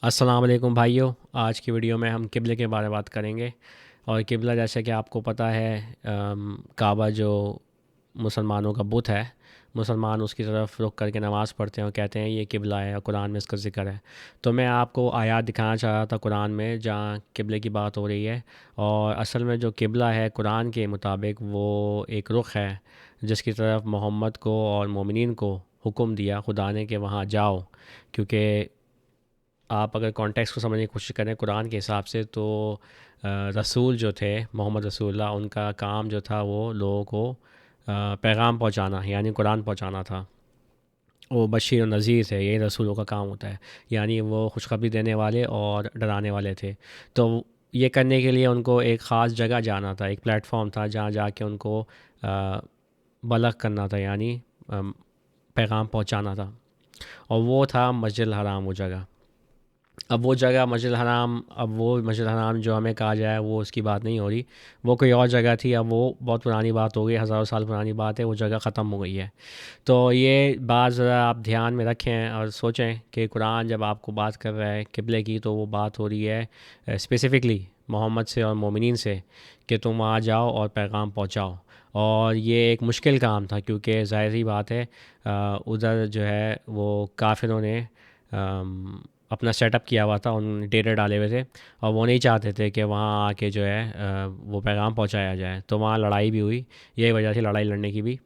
السلام علیکم بھائیوں، آج کی ویڈیو میں ہم قبلے کے بارے میں بات کریں گے۔ اور قبلہ جیسے کہ آپ کو پتہ ہے، کعبہ جو مسلمانوں کا بت ہے، مسلمان اس کی طرف رخ کر کے نماز پڑھتے ہیں اور کہتے ہیں یہ قبلہ ہے، اور قرآن میں اس کا ذکر ہے۔ تو میں آپ کو آیات دکھانا چاہ رہا تھا قرآن میں جہاں قبلے کی بات ہو رہی ہے، اور اصل میں جو قبلہ ہے قرآن کے مطابق وہ ایک رخ ہے جس کی طرف محمد کو اور مومنین کو حکم دیا خدا نے کہ وہاں جاؤ، کیونکہ آپ اگر کانٹیکس کو سمجھنے کی کوشش کریں قرآن کے حساب سے تو رسول جو تھے محمد رسول اللہ، ان کا کام جو تھا وہ لوگوں کو پیغام پہنچانا، یعنی قرآن پہنچانا تھا۔ وہ بشیر و نذیر تھے، یہی رسولوں کا کام ہوتا ہے، یعنی وہ خوشخبری دینے والے اور ڈرانے والے تھے۔ تو یہ کرنے کے لیے ان کو ایک خاص جگہ جانا تھا، ایک پلیٹ فارم تھا جہاں جا کے ان کو بلغ کرنا تھا، یعنی پیغام پہنچانا تھا، اور وہ تھا مسجد الحرام، وہ جگہ۔ اب وہ جگہ مسجد الحرام، اب وہ مسجد الحرام جو ہمیں کہا جائے وہ اس کی بات نہیں ہو رہی، وہ کوئی اور جگہ تھی۔ اب وہ بہت پرانی بات ہو گئی، ہزاروں سال پرانی بات ہے، وہ جگہ ختم ہو گئی ہے۔ تو یہ بات ذرا آپ دھیان میں رکھیں اور سوچیں کہ قرآن جب آپ کو بات کر رہا ہے قبلے کی، تو وہ بات ہو رہی ہے اسپیسیفکلی محمد سے اور مومنین سے کہ تم وہاں جاؤ اور پیغام پہنچاؤ۔ اور یہ ایک مشکل کام تھا، کیونکہ ظاہری بات ہے ادھر جو ہے وہ کافروں نے اپنا سیٹ اپ کیا ہوا تھا، ان ڈیٹا ڈالے ہوئے تھے، اور وہ نہیں چاہتے تھے کہ وہاں آ کے جو ہے وہ پیغام پہنچایا جائے، تو وہاں لڑائی بھی ہوئی، یہی وجہ تھی لڑائی لڑنے کی بھی۔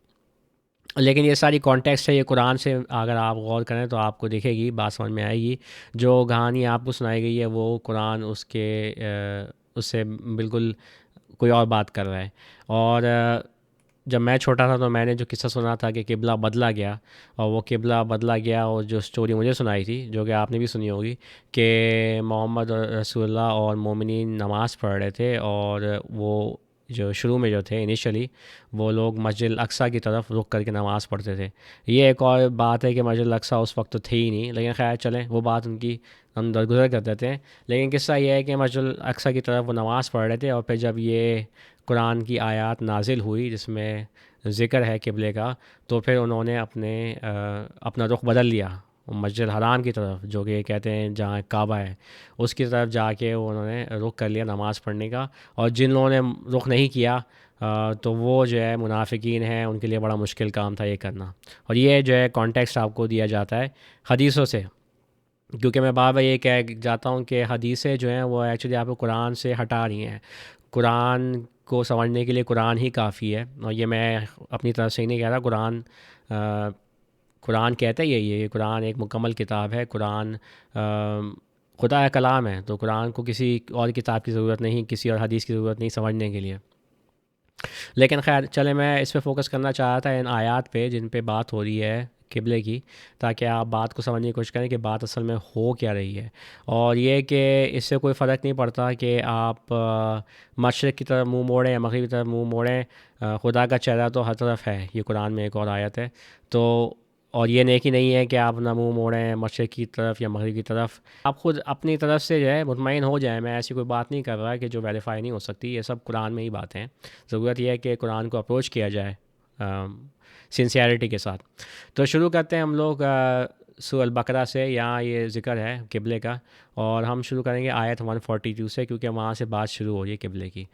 لیکن یہ ساری کانٹیکسٹ ہے، یہ قرآن سے اگر آپ غور کریں تو آپ کو دکھے گی، بات سمجھ میں آئے گی۔ جو کہانی آپ کو سنائی گئی ہے وہ قرآن اس سے بالکل کوئی اور بات کر رہا ہے۔ اور جب میں چھوٹا تھا تو میں نے جو قصہ سنا تھا کہ قبلہ بدلا گیا، اور وہ قبلہ بدلا گیا، اور جو سٹوری مجھے سنائی تھی جو کہ آپ نے بھی سنی ہوگی، کہ محمد رسول اللہ اور مومنین نماز پڑھ رہے تھے، اور وہ جو شروع میں جو تھے انیشلی وہ لوگ مسجد الاقصیٰ کی طرف رخ کر کے نماز پڑھتے تھے۔ یہ ایک اور بات ہے کہ مسجد الاقصیٰ اس وقت تو تھی ہی نہیں، لیکن خیر چلیں وہ بات ان کی ہم درگزر کر دیتے ہیں۔ لیکن قصہ یہ ہے کہ مسجد الاقصیٰ کی طرف وہ نماز پڑھ رہے تھے، اور پھر جب یہ قرآن کی آیات نازل ہوئی جس میں ذکر ہے قبلے کا، تو پھر انہوں نے اپنا رخ بدل لیا مسجد الحرام کی طرف، جو کہ کہتے ہیں جہاں کعبہ ہے، اس کی طرف جا کے انہوں نے رخ کر لیا نماز پڑھنے کا۔ اور جن لوگوں نے رخ نہیں کیا تو وہ جو ہے منافقین ہیں، ان کے لیے بڑا مشکل کام تھا یہ کرنا۔ اور یہ جو ہے کانٹیکسٹ آپ کو دیا جاتا ہے حدیثوں سے، کیونکہ میں بار بار یہ کہہ جاتا ہوں کہ حدیثیں جو ہیں وہ ایکچولی آپ کو قرآن سے ہٹا رہی ہیں۔ قرآن کو سمجھنے کے لیے قرآن ہی کافی ہے، اور یہ میں اپنی طرف سے ہی نہیں کہہ رہا، قرآن کہتا ہے یہ قرآن ایک مکمل کتاب ہے، قرآن خدا کا کلام ہے، تو قرآن کو کسی اور کتاب کی ضرورت نہیں، کسی اور حدیث کی ضرورت نہیں سمجھنے کے لیے۔ لیکن خیر چلے، میں اس پہ فوکس کرنا چاہ رہا تھا ان آیات پہ جن پہ بات ہو رہی ہے قبلے کی، تاکہ آپ بات کو سمجھنے کی کوشش کریں کہ بات اصل میں ہو کیا رہی ہے۔ اور یہ کہ اس سے کوئی فرق نہیں پڑتا کہ آپ مشرق کی طرف منہ موڑیں یا مغرب کی طرف منہ موڑیں، خدا کا چہرہ تو ہر طرف ہے، یہ قرآن میں ایک اور آیت ہے۔ تو اور یہ نیکی نہیں ہے کہ آپ اپنا منہ موڑیں مشرق کی طرف یا مغرب کی طرف، آپ خود اپنی طرف سے جو ہے مطمئن ہو جائیں۔ میں ایسی کوئی بات نہیں کر رہا کہ جو ویریفائی نہیں ہو سکتی، یہ سب قرآن میں ہی باتیں ہیں۔ ضرورت یہ ہے کہ قرآن کو اپروچ کیا جائے سنسیئرٹی کے ساتھ۔ تو شروع کرتے ہیں ہم لوگ سورہ البقرہ سے، یہاں یہ ذکر ہے قبلے کا، اور ہم شروع کریں گے آیت 142 سے، کیونکہ وہاں سے بات شروع ہو رہی ہے قبلے کی۔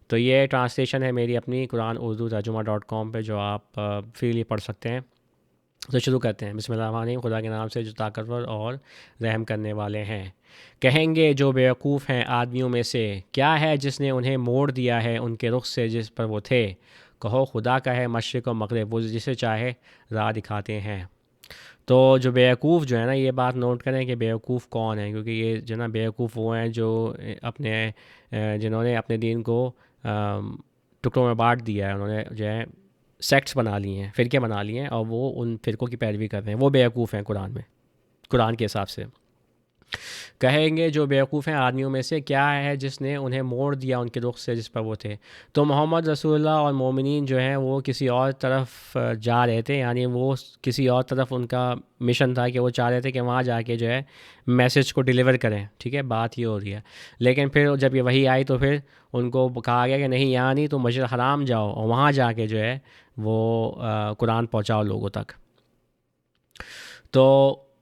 تو یہ ٹرانسلیشن ہے میری اپنی قرآن اردو ترجمہ.com پہ، جو آپ فریلی پڑھ سکتے ہیں۔ تو شروع کرتے ہیں، بسم اللہ الرحمن الرحیم، خدا کے نام سے جو طاقتور اور رحم کرنے والے ہیں۔ کہیں گے جو بیوقوف ہیں آدمیوں میں سے، کیا ہے جس نے انہیں موڑ دیا ہے ان کے رخ سے جس پر وہ تھے؟ کہو خدا کا ہے مشرق و مغرب، وہ جسے چاہے راہ دکھاتے ہیں۔ تو جو بیوقوف جو ہے نا، یہ بات نوٹ کریں کہ بیوقوف کون ہے، کیونکہ یہ جو نا بیوقوف وہ ہیں جو جنہوں نے اپنے دین کو ٹکڑوں میں بانٹ دیا ہے، انہوں نے جو ہے سیکٹس بنا لی ہیں، فرقے بنا لیے ہیں، اور وہ ان فرقوں کی پیروی کر رہے ہیں، وہ بیوقوف ہیں قرآن میں، قرآن کے حساب سے۔ کہیں گے جو بیوقوف ہیں آدمیوں میں سے، کیا ہے جس نے انہیں موڑ دیا ان کے رخ سے جس پر وہ تھے؟ تو محمد رسول اللہ اور مومنین جو ہیں وہ کسی اور طرف جا رہے تھے، یعنی وہ کسی اور طرف ان کا مشن تھا کہ وہ چاہ رہے تھے کہ وہاں جا کے جو ہے میسج کو ڈیلیور کریں، ٹھیک ہے، بات یہ ہو رہی ہے۔ لیکن پھر جب یہ وحی آئی تو پھر ان کو کہا گیا کہ نہیں، یہاں نہیں، تو مسجد حرام جاؤ اور وہاں جا کے جو ہے وہ قرآن پہنچاؤ لوگوں تک۔ تو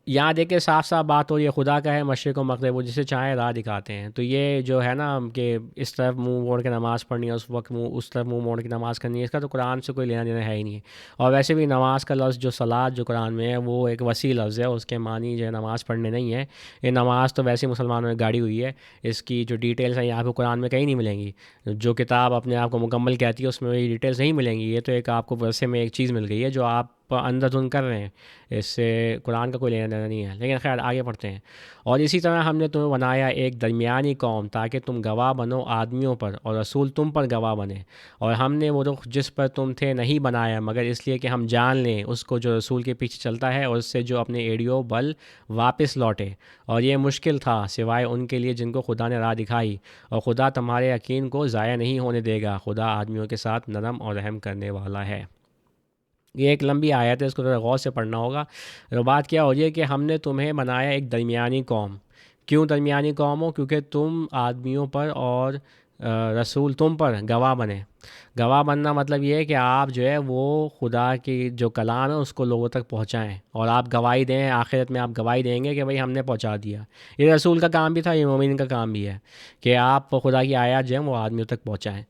یہاں دیکھیں صاف صاف بات ہو رہی ہے، خدا کا ہے مشرق و مغرب، وہ جسے چاہیں راہ دکھاتے ہیں. تو یہ جو ہے نا کہ اس طرف منہ موڑ کے نماز پڑھنی ہے، اس وقت اس طرف منہ موڑ کے نماز کرنی ہے، اس کا تو قرآن سے کوئی لینا دینا ہے ہی نہیں ہے. اور ویسے بھی نماز کا لفظ جو صلاۃ جو قرآن میں ہے وہ ایک وسیع لفظ ہے، اس کے معنی جو ہے نماز پڑھنے نہیں ہے. یہ نماز تو ویسے مسلمانوں نے گاڑی ہوئی ہے، اس کی جو ڈیٹیلز ہیں آپ کو قرآن میں کہیں نہیں ملیں گی. جو کتاب اپنے آپ کو مکمل کہتی ہے اس میں یہ ڈیٹیلز نہیں ملیں گی. یہ تو ایک آپ کو ورثے میں ایک چیز مل گئی ہے جو آپ اندھا دھند کر رہے ہیں، اس سے قرآن کا کوئی لینا دینا نہیں ہے. لیکن خیر آگے پڑھتے ہیں. اور اسی طرح ہم نے تمہیں بنایا ایک درمیانی قوم تاکہ تم گواہ بنو آدمیوں پر اور رسول تم پر گواہ بنے. اور ہم نے وہ رخ جس پر تم تھے نہیں بنایا مگر اس لیے کہ ہم جان لیں اس کو جو رسول کے پیچھے چلتا ہے اور اس سے جو اپنے ایڑیوں بل واپس لوٹے. اور یہ مشکل تھا سوائے ان کے لیے جن کو خدا نے راہ دکھائی. اور خدا تمہارے یقین کو ضائع نہیں ہونے دے گا، خدا آدمیوں کے ساتھ نرم اور رحم کرنے والا ہے. یہ ایک لمبی آیت ہے، اس کو ذرا غور سے پڑھنا ہوگا. بات کیا ہو رہی ہے کہ ہم نے تمہیں بنایا ایک درمیانی قوم. کیوں درمیانی قوم ہو؟ کیونکہ تم آدمیوں پر اور رسول تم پر گواہ بنے. گواہ بننا مطلب یہ ہے کہ آپ جو ہے وہ خدا کی جو کلام ہے اس کو لوگوں تک پہنچائیں، اور آپ گواہی دیں. آخرت میں آپ گواہی دیں گے کہ بھئی ہم نے پہنچا دیا. یہ رسول کا کام بھی تھا، یہ مومن کا کام بھی ہے کہ آپ خدا کی آیات جو ہیں وہ آدمیوں تک پہنچائیں.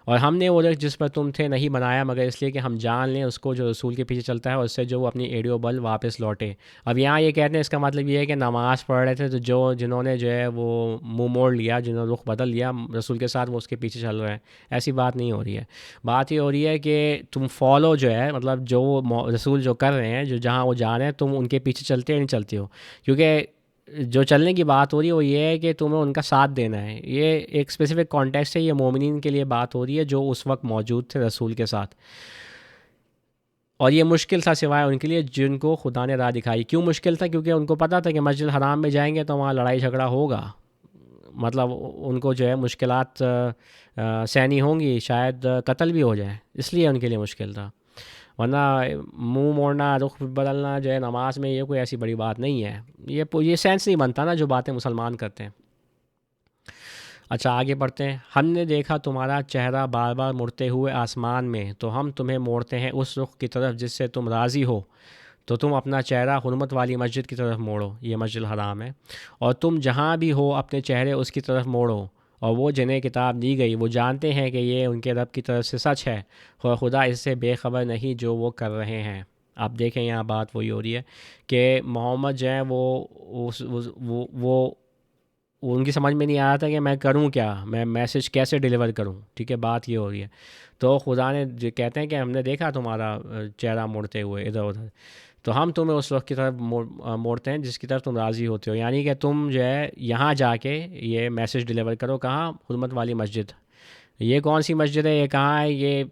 اور ہم نے وہ رخ جس پر تم تھے نہیں بنایا مگر اس لیے کہ ہم جان لیں اس کو جو رسول کے پیچھے چلتا ہے اور اس سے جو وہ اپنی ایڑیوں بل واپس لوٹے. اب یہاں یہ کہتے ہیں اس کا مطلب یہ ہے کہ نماز پڑھ رہے تھے تو جنہوں نے جو ہے وہ منہ موڑ لیا، جنہوں نے رخ بدل لیا رسول کے ساتھ، وہ اس کے پیچھے چل رہے ہیں. ایسی بات نہیں ہو رہی ہے. بات یہ ہو رہی ہے کہ تم فالو جو ہے مطلب جو رسول جو کر رہے ہیں، جو جہاں وہ جا رہے ہیں تم ان کے پیچھے چلتے یا نہیں چلتے ہو. کیونکہ جو چلنے کی بات ہو رہی ہے وہ یہ ہے کہ تمہیں ان کا ساتھ دینا ہے. یہ ایک اسپیسیفک کانٹیکسٹ ہے، یہ مومنین کے لیے بات ہو رہی ہے جو اس وقت موجود تھے رسول کے ساتھ. اور یہ مشکل تھا سوائے ان کے لیے جن کو خدا نے راہ دکھائی. کیوں مشکل تھا؟ کیونکہ ان کو پتہ تھا کہ مسجد الحرام میں جائیں گے تو وہاں لڑائی جھگڑا ہوگا. مطلب ان کو جو ہے مشکلات سہنی ہوں گی، شاید قتل بھی ہو جائے، اس لیے ان کے لیے مشکل تھا. ورنہ منہ موڑنا، رخ بدلنا جو ہے نماز میں یہ کوئی ایسی بڑی بات نہیں ہے. یہ سینس نہیں بنتا نا جو باتیں مسلمان کرتے ہیں. اچھا آگے بڑھتے ہیں. ہم نے دیکھا تمہارا چہرہ بار بار مڑتے ہوئے آسمان میں تو ہم تمہیں موڑتے ہیں اس رخ کی طرف جس سے تم راضی ہو. تو تم اپنا چہرہ حرمت والی مسجد کی طرف موڑو، یہ مسجد الحرام ہے. اور تم جہاں بھی ہو اپنے چہرے اس کی طرف موڑو. اور وہ جنہیں کتاب دی گئی وہ جانتے ہیں کہ یہ ان کے رب کی طرف سے سچ ہے، اور خدا اس سے بے خبر نہیں جو وہ کر رہے ہیں. آپ دیکھیں یہاں بات وہی ہو رہی ہے کہ محمد جو ہے وہ ان کی سمجھ میں نہیں آ رہا تھا کہ میں کروں کیا، میں میسج کیسے ڈیلیور کروں. ٹھیک ہے، بات یہ ہو رہی ہے. تو خدا نے جو کہتے ہیں کہ ہم نے دیکھا تمہارا چہرہ مڑتے ہوئے ادھر ادھر، تو ہم تمہیں اس وقت کی طرف موڑتے ہیں جس کی طرف تم راضی ہوتے ہو. یعنی کہ تم جو ہے یہاں جا کے یہ میسج ڈیلیور کرو. کہاں؟ حرمت والی مسجد. یہ کون سی مسجد ہے؟ یہ کہاں ہے؟ یہ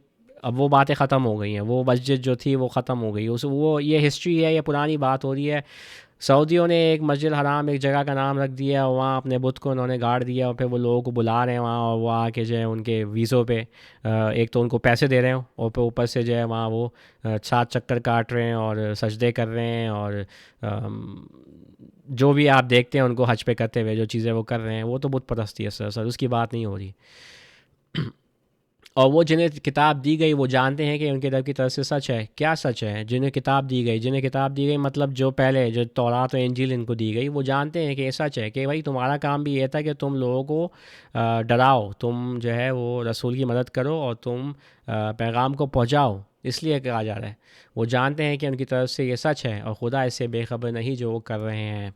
اب وہ باتیں ختم ہو گئی ہیں. وہ مسجد جو تھی وہ ختم ہو گئی. یہ ہسٹری ہے، یہ پرانی بات ہو رہی ہے. سعودیوں نے ایک مسجد الحرام ایک جگہ کا نام رکھ دیا، وہاں اپنے بت کو انہوں نے گاڑ دیا، اور پھر وہ لوگوں کو بلا رہے ہیں وہاں، اور وہ آ کے جو ہے ان کے ویزوں پہ ایک تو ان کو پیسے دے رہے ہیں، اور پھر اوپر سے جو ہے وہاں وہ 7 چکر کاٹ رہے ہیں اور سجدے کر رہے ہیں، اور جو بھی آپ دیکھتے ہیں ان کو حج پہ کرتے ہوئے جو چیزیں وہ کر رہے ہیں وہ تو بت پرستی ہے سر، اس کی بات نہیں ہو رہی. اور وہ جنہیں کتاب دی گئی وہ جانتے ہیں کہ ان کے رب کی طرف سے سچ ہے. کیا سچ ہے؟ جنہیں کتاب دی گئی مطلب جو پہلے جو تورات و انجیل ان کو دی گئی وہ جانتے ہیں کہ یہ سچ ہے. کہ بھائی تمہارا کام بھی یہ تھا کہ تم لوگوں کو ڈراؤ، تم جو ہے وہ رسول کی مدد کرو اور تم پیغام کو پہنچاؤ، اس لیے کہا جا رہا ہے. وہ جانتے ہیں کہ ان کی طرف سے یہ سچ ہے، اور خدا اس سے بے خبر نہیں جو وہ کر رہے ہیں.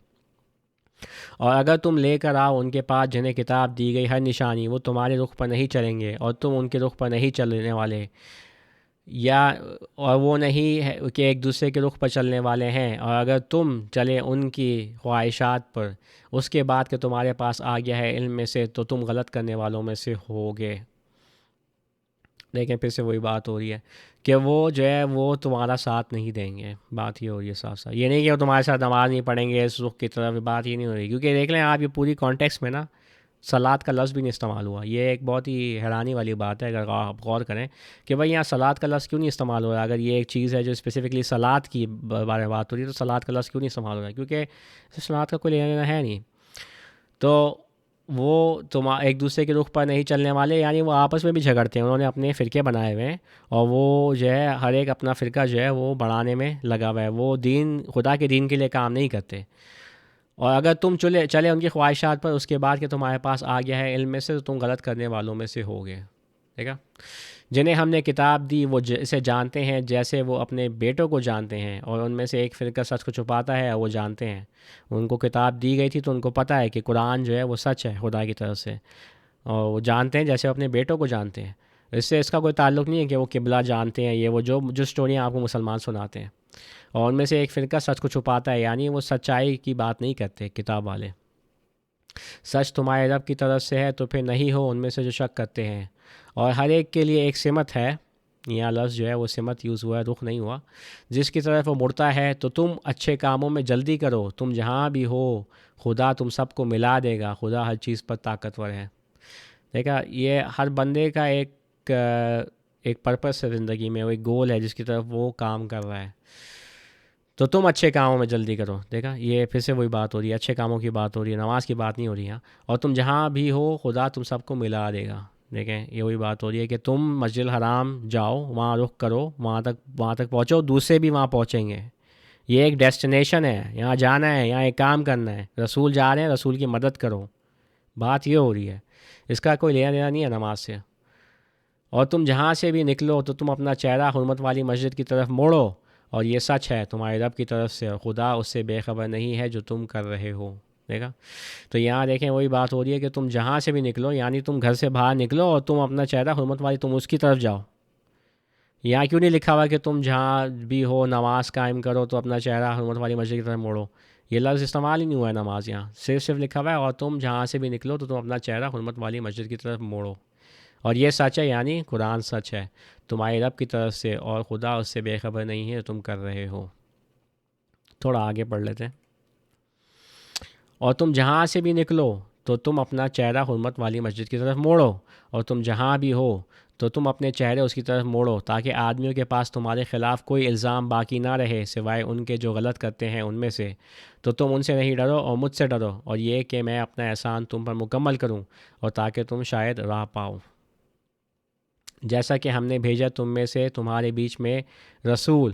اور اگر تم لے کر آؤ ان کے پاس جنہیں کتاب دی گئی ہر نشانی، وہ تمہارے رخ پر نہیں چلیں گے اور تم ان کے رخ پر نہیں چلنے والے، یا اور وہ نہیں ہے کہ ایک دوسرے کے رخ پر چلنے والے ہیں. اور اگر تم چلے ان کی خواہشات پر اس کے بعد کہ تمہارے پاس آ گیا ہے علم میں سے، تو تم غلط کرنے والوں میں سے ہوگے. لیکن پھر سے وہی بات ہو رہی ہے کہ وہ جو ہے وہ تمہارا ساتھ نہیں دیں گے. بات یہ ہو رہی ہے صاف صاف. یہ نہیں کہ وہ تمہارے ساتھ نماز نہیں پڑھیں گے اس رخ کی طرف، بات یہ نہیں ہو رہی. کیونکہ دیکھ لیں آپ، یہ پوری کانٹیکس میں نا صلات کا لفظ بھی نہیں استعمال ہوا. یہ ایک بہت ہی حیرانی والی بات ہے اگر آپ غور کریں کہ بھائی یہاں صلات کا لفظ کیوں نہیں استعمال ہو رہا. اگر یہ ایک چیز ہے جو اسپیسیفکلی صلات کی بارے میں بات ہو رہی ہے تو صلات کا لفظ کیوں نہیں استعمال ہو رہا ہے؟ کیونکہ صلات کا کوئی لینا دینا ہے نہیں. تو وہ تم ایک دوسرے کے رخ پر نہیں چلنے والے، یعنی وہ آپس میں بھی جھگڑتے ہیں، انہوں نے اپنے فرقے بنائے ہوئے ہیں، اور وہ جو ہے ہر ایک اپنا فرقہ جو ہے وہ بڑھانے میں لگا ہوا ہے، وہ دین خدا کے دین کے لیے کام نہیں کرتے۔ اور اگر تم چلے ان کی خواہشات پر، اس کے بعد کہ تمہارے پاس آ گیا ہے علم میں سے، تو تم غلط کرنے والوں میں سے ہوگے، ٹھیک ہے۔ جنہیں ہم نے کتاب دی وہ اسے جانتے ہیں جیسے وہ اپنے بیٹوں کو جانتے ہیں، اور ان میں سے ایک فرقہ سچ کو چھپاتا ہے اور وہ جانتے ہیں، ان کو کتاب دی گئی تھی تو ان کو پتہ ہے کہ قرآن جو ہے وہ سچ ہے خدا کی طرف سے، اور وہ جانتے ہیں جیسے وہ اپنے بیٹوں کو جانتے ہیں۔ اس سے اس کا کوئی تعلق نہیں ہے کہ وہ قبلہ جانتے ہیں، یہ وہ جو اسٹوریاں آپ کو مسلمان سناتے ہیں۔ اور ان میں سے ایک فرقہ سچ کو چھپاتا ہے، یعنی وہ سچائی کی بات نہیں کرتے کتاب والے۔ سچ تمہارے رب کی طرف سے ہے، تو پھر نہیں ہو ان میں سے جو شک کرتے ہیں۔ اور ہر ایک کے لیے ایک سمت ہے، یہاں لفظ جو ہے وہ سمت یوز ہوا ہے، رخ نہیں ہوا، جس کی طرف وہ مڑتا ہے، تو تم اچھے کاموں میں جلدی کرو، تم جہاں بھی ہو خدا تم سب کو ملا دے گا، خدا ہر چیز پر طاقتور ہے۔ دیکھا، یہ ہر بندے کا ایک پرپس ہے زندگی میں، وہ ایک گول ہے جس کی طرف وہ کام کر رہا ہے۔ تو تم اچھے کاموں میں جلدی کرو، دیکھا یہ پھر سے وہی بات ہو رہی ہے، اچھے کاموں کی بات ہو رہی ہے، نماز کی بات نہیں ہو رہی ہے۔ اور تم جہاں بھی ہو خدا تم سب کو ملا دے گا، دیکھیں یہ وہی بات ہو رہی ہے کہ تم مسجد الحرام جاؤ، وہاں رخ کرو، وہاں تک پہنچو، دوسرے بھی وہاں پہنچیں گے۔ یہ ایک ڈیسٹینیشن ہے، یہاں جانا ہے، یہاں ایک کام کرنا ہے، رسول جا رہے ہیں، رسول کی مدد کرو، بات یہ ہو رہی ہے، اس کا کوئی لینا دینا نہیں ہے نماز سے۔ اور تم جہاں سے بھی نکلو تو تم اپنا چہرہ حرمت والی مسجد کی طرف موڑو، اور یہ سچ ہے تمہارے رب کی طرف سے، اور خدا اس سے بے خبر نہیں ہے جو تم کر رہے ہو، دیکھا۔ تو یہاں دیکھیں وہی بات ہو رہی ہے کہ تم جہاں سے بھی نکلو، یعنی تم گھر سے باہر نکلو اور تم اپنا چہرہ حرمت والی تم اس کی طرف جاؤ۔ یہاں کیوں نہیں لکھا ہوا کہ تم جہاں بھی ہو نماز قائم کرو تو اپنا چہرہ حرمت والی مسجد کی طرف موڑو؟ یہ لفظ استعمال ہی نہیں ہوا ہے نماز، یہاں صرف لکھا ہوا ہے اور تم جہاں سے بھی نکلو تو تم اپنا چہرہ حرمت والی مسجد کی طرف موڑو، اور یہ سچ ہے، یعنی قرآن سچ ہے تمہارے رب کی طرف سے، اور خدا اس سے بے خبر نہیں ہے تم کر رہے ہو۔ تھوڑا آگے پڑھ لیتے ہیں۔ اور تم جہاں سے بھی نکلو تو تم اپنا چہرہ حرمت والی مسجد کی طرف موڑو، اور تم جہاں بھی ہو تو تم اپنے چہرے اس کی طرف موڑو، تاکہ آدمیوں کے پاس تمہارے خلاف کوئی الزام باقی نہ رہے سوائے ان کے جو غلط کرتے ہیں ان میں سے، تو تم ان سے نہیں ڈرو اور مجھ سے ڈرو، اور یہ کہ میں اپنا احسان تم پر مکمل کروں، اور تاکہ تم شاید راہ پاؤ۔ جیسا کہ ہم نے بھیجا تم میں سے تمہارے بیچ میں رسول،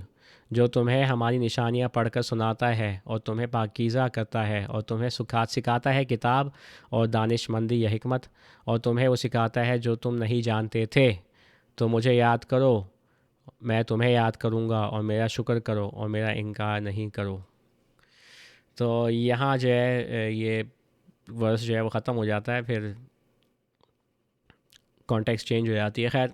جو تمہیں ہماری نشانیاں پڑھ کر سناتا ہے اور تمہیں پاکیزہ کرتا ہے، اور تمہیں سکھاتا ہے کتاب اور دانش مندی یا حکمت، اور تمہیں وہ سکھاتا ہے جو تم نہیں جانتے تھے، تو مجھے یاد کرو، میں تمہیں یاد کروں گا، اور میرا شکر کرو اور میرا انکار نہیں کرو۔ تو یہاں جو ہے یہ ورس جو ہے وہ ختم ہو جاتا ہے، پھر کانٹیکس چینج ہو جاتی ہے۔ خیر،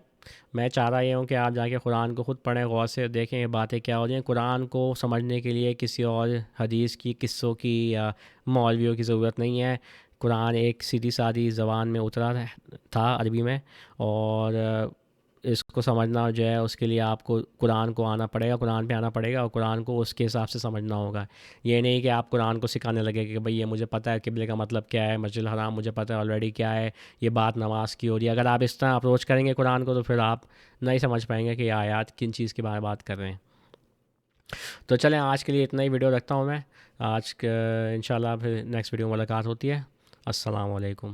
میں چاہ رہا یہ ہوں کہ آپ جا کے قرآن کو خود پڑھیں، غور سے دیکھیں یہ باتیں کیا ہو رہی ہیں۔ قرآن کو سمجھنے کے لیے کسی اور حدیث کی، قصوں کی یا مولویوں کی ضرورت نہیں ہے۔ قرآن ایک سیدھی سادی زبان میں اترا تھا، عربی میں، اور اس کو سمجھنا جو ہے اس کے لیے آپ کو قرآن کو آنا پڑے گا، قرآن پہ آنا پڑے گا، اور قرآن کو اس کے حساب سے سمجھنا ہوگا۔ یہ نہیں کہ آپ قرآن کو سکھانے لگے کہ بھئی یہ مجھے پتہ ہے قبلے کا مطلب کیا ہے، مسجد الحرام مجھے پتہ ہے آلریڈی کیا ہے، یہ بات نماز کی ہو رہی ہے۔ اگر آپ اس طرح اپروچ کریں گے قرآن کو تو پھر آپ نہیں سمجھ پائیں گے کہ یہ آیات کن چیز کے بارے میں بات کر رہے ہیں۔ تو چلیں آج کے لیے اتنا ہی ویڈیو رکھتا ہوں میں، آج انشاءاللہ پھر نیکسٹ ویڈیو میں ملاقات ہوتی ہے۔ السلام علیکم۔